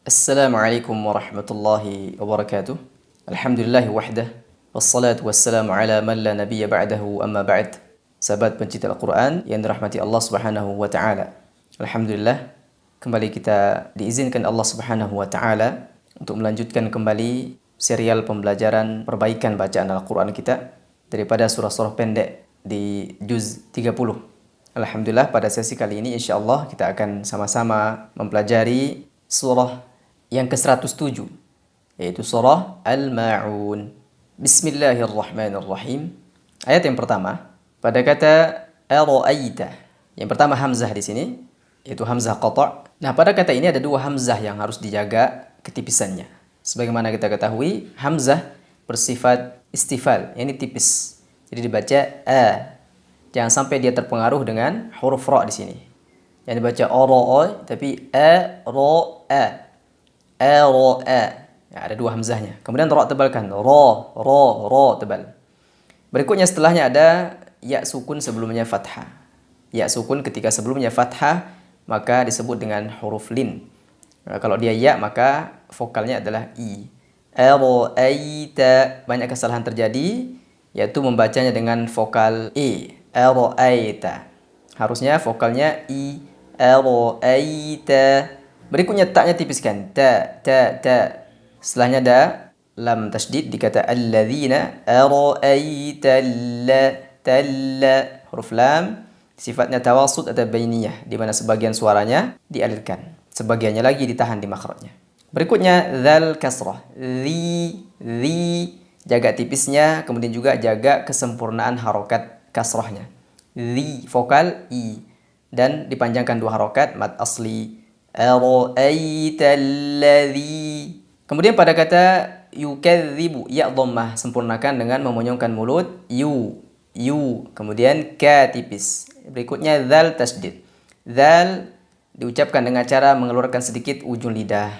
Assalamualaikum warahmatullahi wabarakatuh. Alhamdulillahi wahdah. Wassalatu wassalamu ala man la nabiyya ba'dahu amma ba'd. Sahabat pencinta Al-Quran yang dirahmati Allah subhanahu wa ta'ala. Alhamdulillah, kembali kita diizinkan Allah subhanahu wa ta'ala untuk melanjutkan kembali serial pembelajaran perbaikan bacaan Al-Quran kita daripada surah-surah pendek di juz 30. Alhamdulillah, pada sesi kali ini insyaAllah kita akan sama-sama mempelajari surah yang ke-107, yaitu surah Al-Ma'un. Bismillahirrahmanirrahim. Ayat yang pertama pada kata ara'aita. Yang pertama hamzah di sini, yaitu hamzah qata'. Nah, pada kata ini ada dua hamzah yang harus dijaga ketipisannya. Sebagaimana kita ketahui, hamzah bersifat istifal, ini tipis. Jadi dibaca a. Jangan sampai dia terpengaruh dengan huruf ra di sini. Yang dibaca ara'a tapi a ra a. A. Ya, ada dua hamzahnya. Kemudian ra tebalkan. Ra tebal. Berikutnya setelahnya ada ya sukun sebelumnya fathah. Ya sukun ketika sebelumnya fathah maka disebut dengan huruf lin. Nah, kalau dia ya maka vokalnya adalah i. Ara'aita, banyak kesalahan terjadi yaitu membacanya dengan vokal e. Ara'aita. Harusnya vokalnya i. Ara'aita. Berikutnya taknya tipiskan. Ta. Setelahnya ada lam tasydid dikata alladzina ara'aita talla. Huruf lam sifatnya tawasud atau bainiyah di mana sebagian suaranya dialirkan, sebagiannya lagi ditahan di makhrajnya. Berikutnya dzal kasrah. Dzi. Jaga tipisnya, kemudian juga jaga kesempurnaan harokat kasrahnya. Dzi vokal i dan dipanjangkan dua harokat mad asli. Ara'aitalladzi. Kemudian pada kata yukadzibu, ya dhammah sempurnakan dengan memonyongkan mulut. Yu. Kemudian ka tipis. Berikutnya dzal tasydid. Dzal diucapkan dengan cara mengeluarkan sedikit ujung lidah.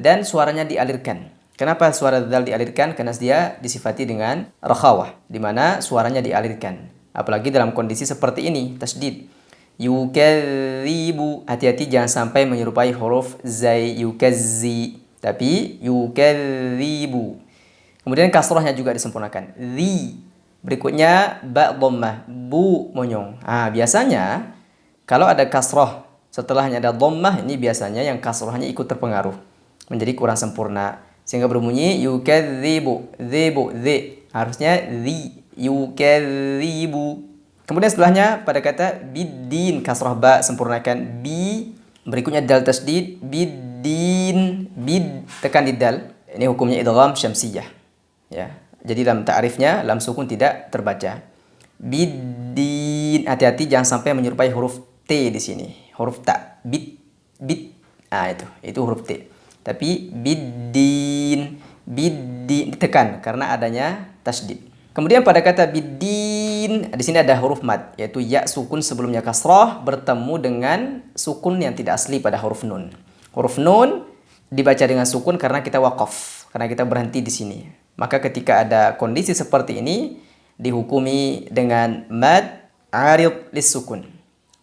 Dan suaranya dialirkan. Kenapa suara dzal dialirkan? Karena dia disifati dengan rakhawah, di mana suaranya dialirkan. Apalagi dalam kondisi seperti ini, tasydid. Yukadzibu, hati-hati jangan sampai menyerupai huruf zai, yukazzi, tapi yukadzibu. Kemudian kasrahnya juga disempurnakan. Zi. Berikutnya ba dhammah, bu monyong. Biasanya kalau ada kasrah setelahnya ada dhammah, ini biasanya yang kasrahnya ikut terpengaruh menjadi kurang sempurna sehingga berbunyi yukadzibu, dzibu, zi. Harusnya zi, yukadzibu. Kemudian setelahnya pada kata biddin, kasrah ba sempurnakan bi. Berikutnya dal tasydid, biddin, bid tekan di dal. Ini hukumnya idgham syamsiyah. Ya. Jadi dalam ta'rifnya lam sukun tidak terbaca. Biddin, hati-hati jangan sampai menyerupai huruf T di sini. Huruf ta, bid. Itu huruf T. Tapi biddin ditekan karena adanya tasydid. Kemudian pada kata biddin, di sini ada huruf mad, yaitu ya sukun sebelumnya kasrah bertemu dengan sukun yang tidak asli pada huruf nun. Huruf nun dibaca dengan sukun karena kita waqaf, karena kita berhenti di sini. Maka ketika ada kondisi seperti ini dihukumi dengan mad arid lis sukun.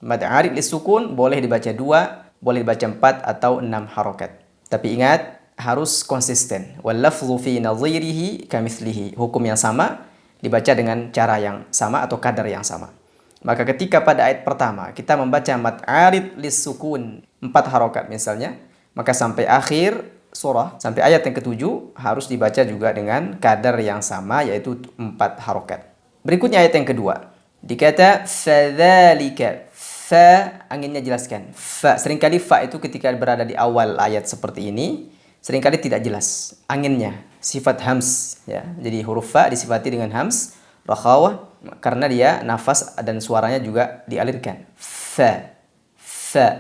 Mad arid lis sukun boleh dibaca 2, boleh dibaca 4 atau 6 harokat. Tapi ingat harus konsisten. Wal lafdhu fi nadhirihi kamitslihi. Hukum yang sama dibaca dengan cara yang sama atau kadar yang sama. Maka ketika pada ayat pertama kita membaca mad arid lis sukun 4 harokat misalnya, maka sampai akhir surah, sampai ayat yang ke-7 harus dibaca juga dengan kadar yang sama yaitu 4 harokat. Berikutnya ayat yang kedua. Dikata fadzalika. Fa, anginnya jelaskan. Fa, seringkali fa itu ketika berada di awal ayat seperti ini seringkali tidak jelas anginnya, sifat hams ya. Jadi huruf fa disifati dengan hams, rakhawah karena dia nafas dan suaranya juga dialirkan. Fa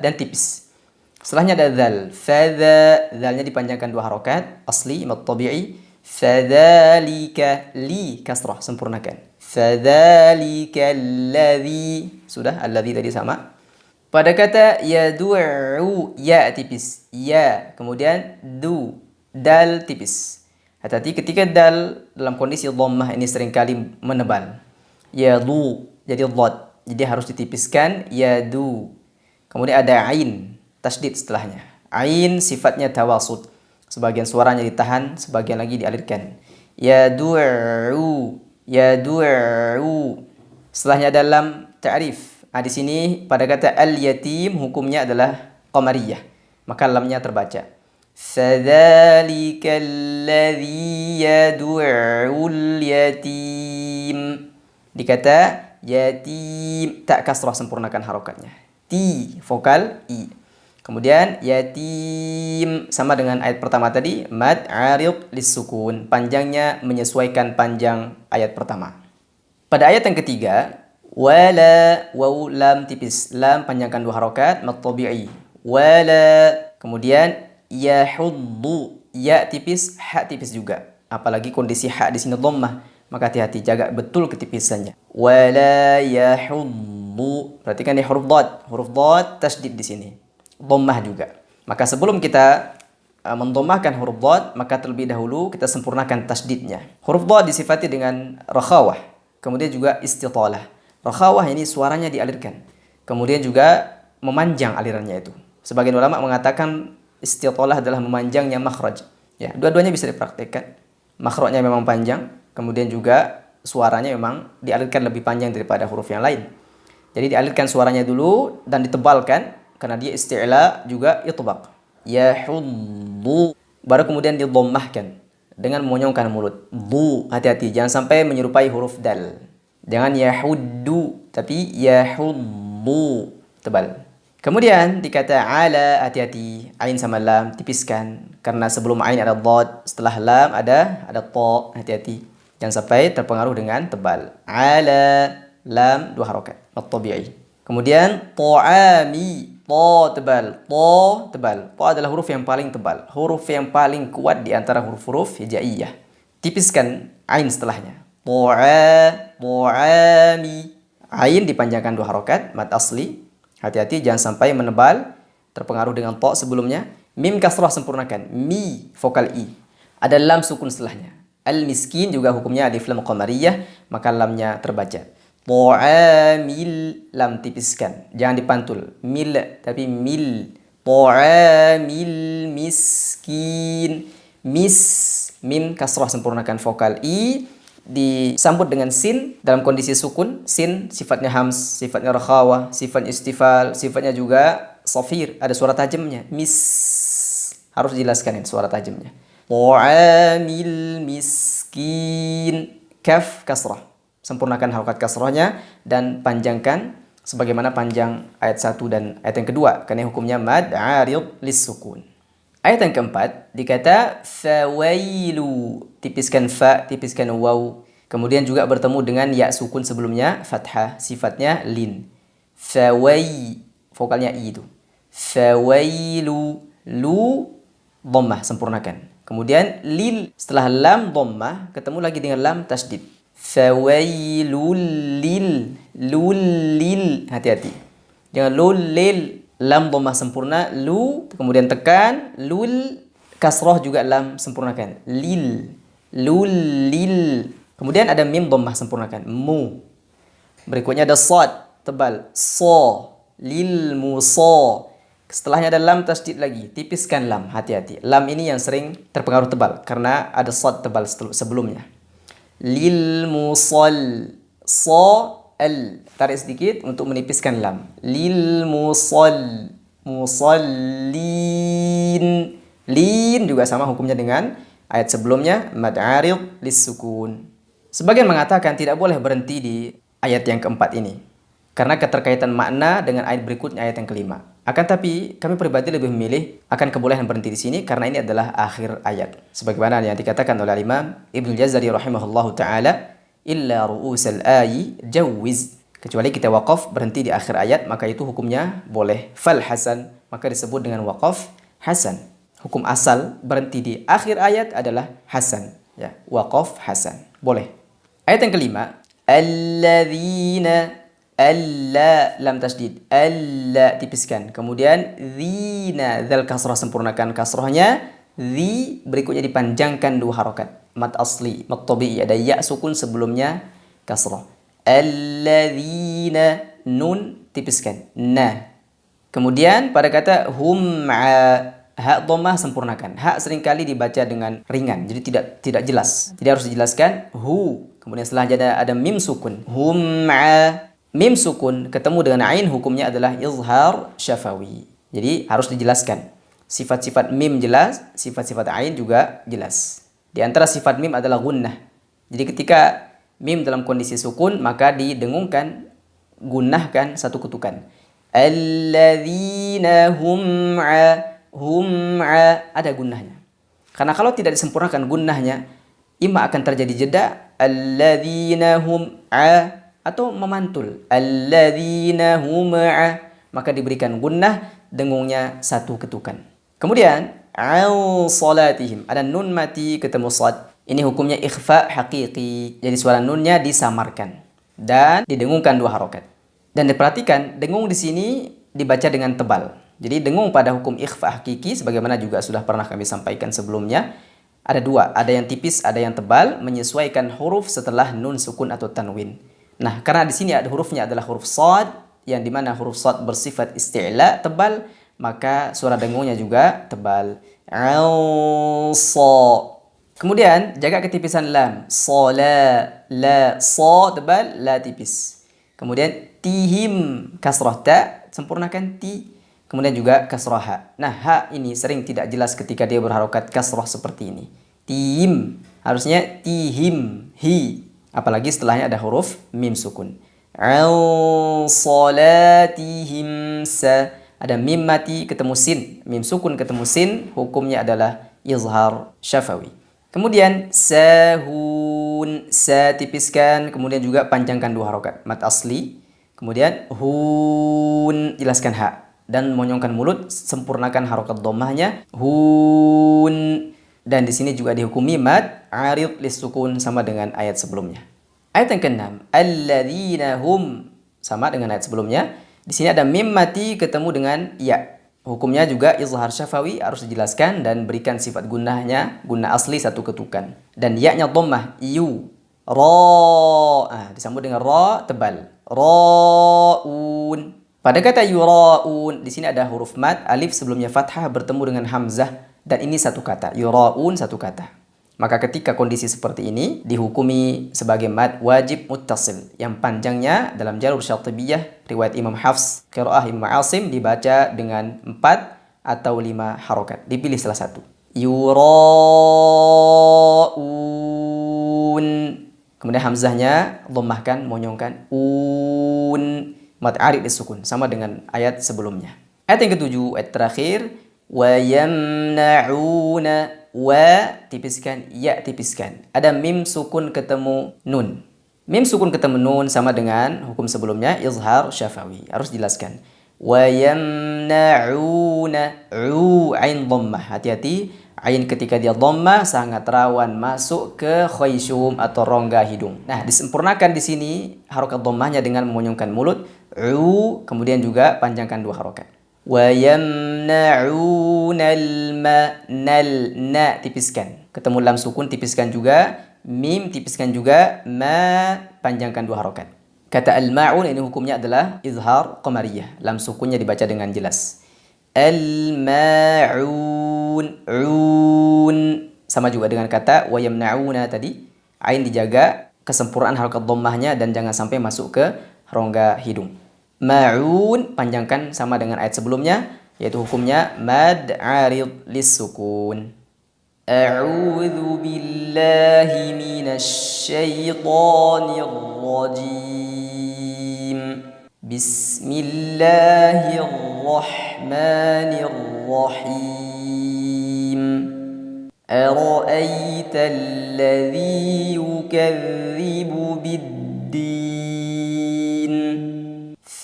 dan tipis. Setelahnya ada dzal. Fadza, dzalnya dipanjangkan 2 harokat asli mad tabi'i. Fadzalika, li kasrah sempurnakan. Fadzalika alladzi, sudah alladzi tadi sama. Pada kata yadu'u, ya tipis, ya. Kemudian du, dal tipis. Hati-hati ketika dal dalam kondisi dhammah ini seringkali menebal. Yadu, jadi dhad. Jadi harus ditipiskan yadu. Kemudian ada ain, tasydid setelahnya. Ain sifatnya tawasud. Sebagian suaranya ditahan, sebagian lagi dialirkan. Yad'u, yad'u. Setelahnya dalam ta'rif. Di sini pada kata al-yatim hukumnya adalah qamariyah. Maka lamnya terbaca. Fadzalika alladzi yad'ul yatim. Dikata yatim, tak kasrah, sempurnakan harokatnya. Ti, vokal i. Kemudian yatim sama dengan ayat pertama tadi, mad arid lis-sukun, panjangnya menyesuaikan panjang ayat pertama. Pada ayat yang ketiga, wala, waw lam tipis, lam panjangkan 2 harokat, mad tabi'i. Wala, kemudian yahuddu, ya tipis, ha tipis juga. Apalagi kondisi ha di sini dhammah, maka hati-hati, jaga betul ketipisannya. Wala yahuddu, perhatikan di huruf dhad tasydid di sini. Dhammah juga. Maka sebelum kita mendomahkan huruf dhad, maka terlebih dahulu kita sempurnakan tasydidnya. Huruf dhad disifati dengan rakhawah, kemudian juga istitalah. Rakhawah ini suaranya dialirkan, kemudian juga memanjang alirannya itu. Sebagian ulama mengatakan istitalah adalah memanjangnya makhraj. Ya, dua-duanya bisa dipraktikkan. Makhrajnya memang panjang, kemudian juga suaranya memang dialirkan lebih panjang daripada huruf yang lain. Jadi dialirkan suaranya dulu dan ditebalkan, karena dia isti'la juga itbaq. Yahuddu, baru kemudian didhammahkan dengan mengonyongkan mulut. Bu, hati-hati, jangan sampai menyerupai huruf dal. Jangan yahuddu, tapi yahuddu, tebal. Kemudian dikata ala, hati-hati, ain sama lam tipiskan, karena sebelum ain ada dhad, setelah lam ada ta, hati-hati. Jangan sampai terpengaruh dengan tebal. Ala, lam 2 harokat, at-tabi'i. Kemudian ta'ami, ta tebal, ta tebal. Ta adalah huruf yang paling tebal, huruf yang paling kuat di antara huruf-huruf hijaiyah. Tipiskan ain setelahnya. Ta'ami. Ain dipanjangkan 2 harokat, mad asli. Hati-hati jangan sampai menebal, terpengaruh dengan ta sebelumnya. Mim kasrah sempurnakan. Mi, vokal i. Ada lam sukun setelahnya. Al-miskin juga hukumnya alif lam qamariyah, maka lamnya terbaca. Ta'amil, lam tipiskan, jangan dipantul. Mil, tapi mil. Ta'amil miskin. Mis, mim kasrah sempurnakan vokal i, disambut dengan sin dalam kondisi sukun. Sin sifatnya hams, sifatnya rakhawah, sifat istifal, sifatnya juga safir, ada suara tajamnya. Mis, harus dijelaskan ini suara tajamnya. Ta'amil miskin. Kaf kasrah, sempurnakan harokat kasrahnya dan panjangkan sebagaimana panjang ayat 1 dan ayat yang kedua, karena hukumnya mad arid lis-sukun. Ayat yang keempat dikata fawailu, tipiskan fa, tipiskan waw. Kemudian juga bertemu dengan ya sukun sebelumnya, fathah, sifatnya lin. Fawai, vokalnya i itu. Fawailu, lu dhammah, sempurnakan. Kemudian lil, setelah lam dhammah ketemu lagi dengan lam tasydid. Fawailul lil, lul lil, hati-hati. Jangan lul lil, lam dhammah sempurna, lu, kemudian tekan, lul, kasrah juga lam sempurnakan. Lil, lul lil. Kemudian ada mim dhammah sempurnakan, mu. Berikutnya ada sad, tebal, so, lil muso. Setelahnya ada lam tasydid lagi, tipiskan lam, hati-hati. Lam ini yang sering terpengaruh tebal karena ada sad tebal sebelumnya. Lil musall, al, tarik sedikit untuk menipiskan lam. Lil musall, musallin. Lin juga sama hukumnya dengan ayat sebelumnya, mad arid lis-sukun. Sebagian mengatakan tidak boleh berhenti di ayat yang keempat ini karena keterkaitan makna dengan ayat berikutnya, ayat yang kelima. Akan tapi kami pribadi lebih memilih akan kebolehan berhenti di sini karena ini adalah akhir ayat. Sebagaimana yang dikatakan oleh Imam Ibnu Jazari rahimahullahu taala, illa ru'usal ayi jawiz. Kecuali kita waqaf berhenti di akhir ayat, maka itu hukumnya boleh. Fal hasan, maka disebut dengan waqaf hasan. Hukum asal berhenti di akhir ayat adalah hasan, ya, waqaf hasan. Boleh. Ayat yang kelima, alladzina, alla, lam tasydid, alla tipiskan. Kemudian dzina, dzal kasrah sempurnakan kasrahnya. Dzi berikutnya dipanjangkan 2 harokat, mad asli, mad tabi'i, ada ya sukun sebelumnya kasrah. Alladzina, nun tipiskan, na. Kemudian pada kata hum'a, Ha dhammah sempurnakan. Ha seringkali dibaca dengan ringan, jadi tidak jelas. Jadi harus dijelaskan hu. Kemudian setelah ada mim sukun. Hum'a. Mim sukun ketemu dengan ain hukumnya adalah izhar syafawi. Jadi harus dijelaskan. Sifat-sifat mim jelas, sifat-sifat ain juga jelas. Di antara sifat mim adalah gunnah. Jadi ketika mim dalam kondisi sukun maka didengungkan, gunnahkan satu ketukan. Alladzina hum'a ada gunnahnya. Karena kalau tidak disempurnakan gunnahnya, imma akan terjadi jeda alladzina hum'a atau memantul alladzina hum'a, maka diberikan gunnah, dengungnya satu ketukan. Kemudian an salatihim ada nun mati ketemu sad. Ini hukumnya ikhfa haqiqi. Jadi suara nunnya disamarkan dan didengungkan 2 harokat. Dan diperhatikan dengung di sini dibaca dengan tebal. Jadi dengung pada hukum ikhfa hakiki sebagaimana juga sudah pernah kami sampaikan sebelumnya. Ada 2, ada yang tipis, ada yang tebal, menyesuaikan huruf setelah nun sukun atau tanwin. Nah, karena di sini ada hurufnya adalah huruf shad, yang dimana huruf shad bersifat isti'la, tebal, maka suara dengungnya juga tebal. Kemudian jaga ketipisan lam. Sola, la, so tebal, la tipis. Kemudian tihim kasrah ta, sempurnakan ti. Kemudian juga kasrah ha. Nah, ha ini sering tidak jelas ketika dia berharokat kasrah seperti ini. Tihim, harusnya tihim, hi. Apalagi setelahnya ada huruf mim sukun. Salatihim sa. Ada mim mati ketemu sin. Mim sukun ketemu sin. Hukumnya adalah izhar syafawi. Kemudian sahun. Sa tipiskan. Kemudian juga panjangkan 2 harokat. Mat asli. Kemudian hun. Jelaskan ha. Dan monyongkan mulut. Sempurnakan harokat dhammahnya. Hun. Dan di sini juga dihukumi mad arid lisukun sama dengan ayat sebelumnya. Ayat yang ke-6, alladzina hum sama dengan ayat sebelumnya. Di sini ada mim mati ketemu dengan ya. Hukumnya juga izhar syafawi, harus dijelaskan dan berikan sifat gunnahnya, gunnah asli satu ketukan. Dan ya-nya dhammah, yu. Ra. Disambung dengan ra tebal. Raun. Pada kata yuraun, di sini ada huruf mad, alif sebelumnya fathah bertemu dengan hamzah. Dan ini satu kata, yuraun satu kata. Maka ketika kondisi seperti ini dihukumi sebagai mad wajib muttasil yang panjangnya dalam jalur syatibiyah riwayat Imam Hafs, qiraah Imam Asim dibaca dengan 4 atau 5 harokat. Dipilih salah satu. Yuraun. Kemudian hamzahnya dhammahkan, monyongkan un, mad arid disukun sama dengan ayat sebelumnya. Ayat yang ke-7, ayat terakhir. Wa yamna'una, wa tipiskan, ya tipiskan. Ada mim sukun ketemu nun. Mim sukun ketemu nun sama dengan hukum sebelumnya izhar syafawi. Harus jelaskan. Wa yamna'una, ain dhammah. Hati-hati, ain ketika dia dhammah sangat rawan masuk ke khayshum atau rongga hidung. Nah, disempurnakan di sini harokat dhammahnya dengan memonyongkan mulut. Kemudian juga panjangkan 2 harokat. Wa yamna'unal nal na tipiskan. Ketemu lam sukun tipiskan juga, mim tipiskan juga, ma panjangkan 2 harokat. Kata al-ma'un ini hukumnya adalah izhar qamariyah. Lam sukunnya dibaca dengan jelas. Al-ma'un, sama juga dengan kata wa yamna'una tadi. Ain dijaga kesempurnaan harokat dhammahnya dan jangan sampai masuk ke rongga hidung. Ma'un panjangkan sama dengan ayat sebelumnya, yaitu hukumnya mad arid lissukun. A'udzu billahi minasy syaithanir rajim. Bismillahirrahmanirrahim. Ara'aita alladhi yukadzibu bid-din.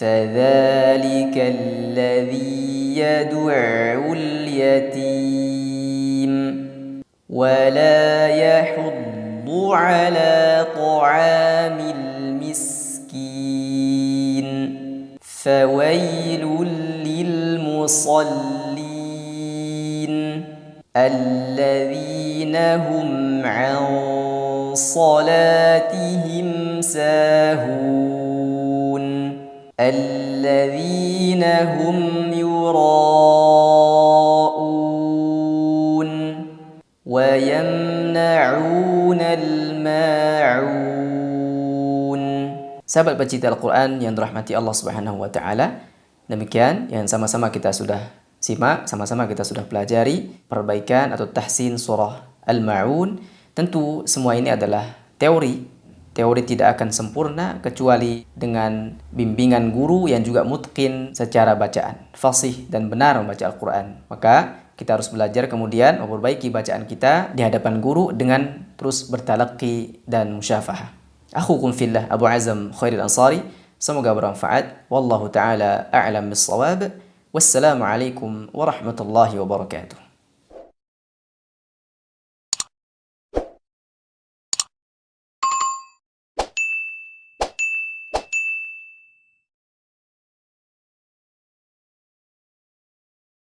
فذلك الذي يدعو اليتيم ولا يحض على طعام المسكين فويل للمصلين الذين هم عن صلاتهم ساهون الذين هم يراءون Sahabat pecinta Al-Quran yang dirahmati Allah Subhanahu wa taala, demikian yang sama-sama kita sudah simak, sama-sama kita sudah pelajari perbaikan atau tahsin surah Al-Ma'un. Tentu semua ini adalah teori. Teori tidak akan sempurna kecuali dengan bimbingan guru yang juga mutqin secara bacaan, fasih dan benar membaca Al-Quran. Maka kita harus belajar kemudian memperbaiki bacaan kita di hadapan guru dengan terus bertalaqi dan musyafahah. Akhukum fillah Abu Azam Khairil Ansari. Semoga bermanfaat. Wallahu ta'ala a'lam bis-shawab. Wassalamualaikum warahmatullahi wabarakatuh.